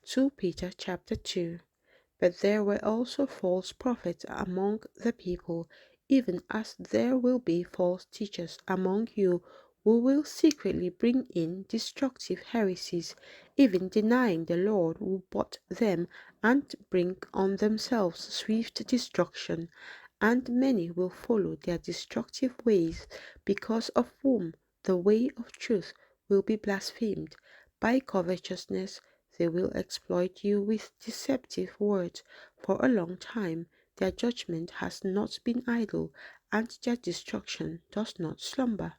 2 Peter chapter 2. But there were also false prophets among the people, even as there will be false teachers among you, who will secretly bring in destructive heresies, even denying the Lord who bought them, and bring on themselves swift destruction. And many will follow their destructive ways, because of whom the way of truth will be blasphemed. By covetousness they will exploit you with deceptive words. For a long time their judgment has not been idle, and their destruction does not slumber.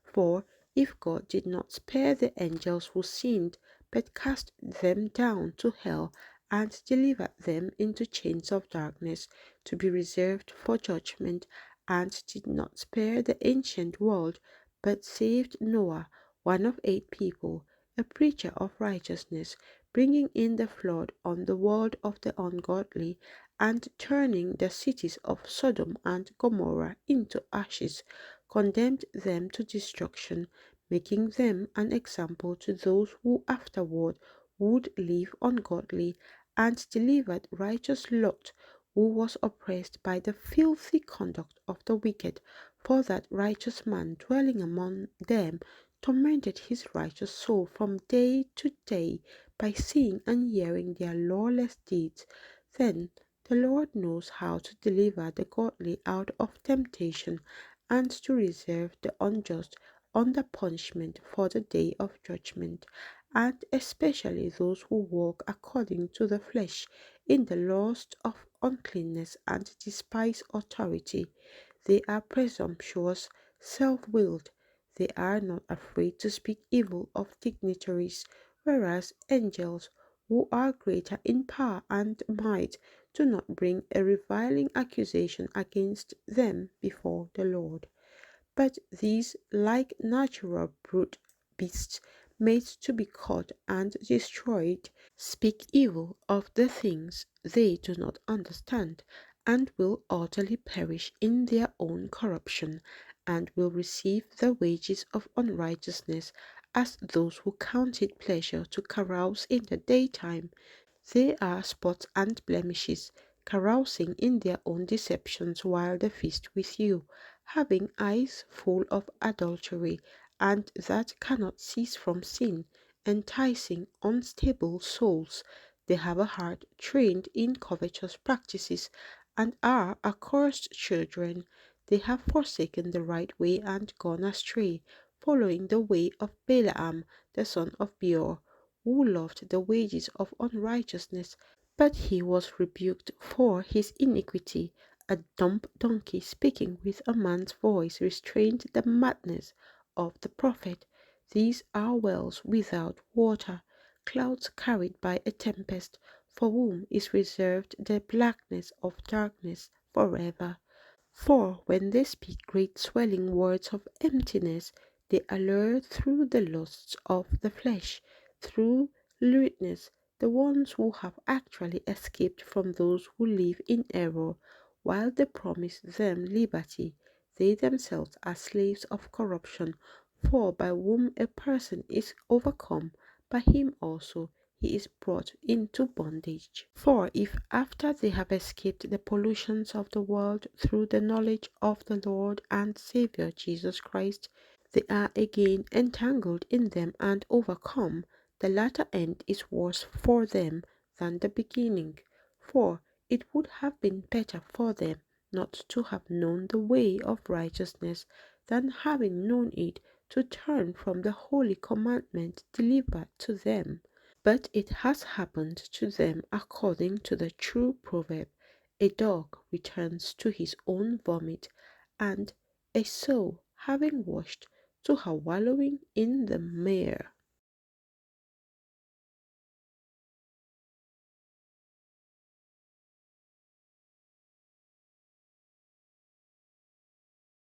For if God did not spare the angels who sinned, but cast them down to hell, and delivered them into chains of darkness, to be reserved for judgment, and did not spare the ancient world, but saved Noah, one of 8 people, a preacher of righteousness, bringing in the flood on the world of the ungodly, and turning the cities of Sodom and Gomorrah into ashes, condemned them to destruction, making them an example to those who afterward would live ungodly, and delivered righteous Lot, who was oppressed by the filthy conduct of the wicked. For that righteous man dwelling among them tormented his righteous soul from day to day by seeing and hearing their lawless deeds. Then the Lord knows how to deliver the godly out of temptation, and to reserve the unjust under punishment for the day of judgment, and especially those who walk according to the flesh, in the lust of uncleanness, and despise authority. They are presumptuous, self-willed. They are not afraid to speak evil of dignitaries, whereas angels, who are greater in power and might, do not bring a reviling accusation against them before the Lord. But these, like natural brute beasts, made to be caught and destroyed, speak evil of the things they do not understand, and will utterly perish in their own corruption, and will receive the wages of unrighteousness, as those who count it pleasure to carouse in the daytime. They are spots and blemishes, carousing in their own deceptions while they feast with you, having eyes full of adultery, and that cannot cease from sin, enticing unstable souls. They have a heart trained in covetous practices, and are accursed children. They have forsaken the right way and gone astray, following the way of Balaam the son of Beor, who loved the wages of unrighteousness, but he was rebuked for his iniquity. A dumb donkey speaking with a man's voice restrained the madness of the prophet. These are wells without water, clouds carried by a tempest, for whom is reserved the blackness of darkness forever. For when they speak great swelling words of emptiness, they allure through the lusts of the flesh, through lewdness, the ones who have actually escaped from those who live in error. While they promise them liberty, they themselves are slaves of corruption. For by whom a person is overcome, by him also he is brought into bondage. For if after they have escaped the pollutions of the world through the knowledge of the Lord and Saviour Jesus Christ, they are again entangled in them and overcome, the latter end is worse for them than the beginning. For it would have been better for them not to have known the way of righteousness, than having known it, to turn from the holy commandment delivered to them. But it has happened to them according to the true proverb, a dog returns to his own vomit, and a sow having washed, to her wallowing in the mire.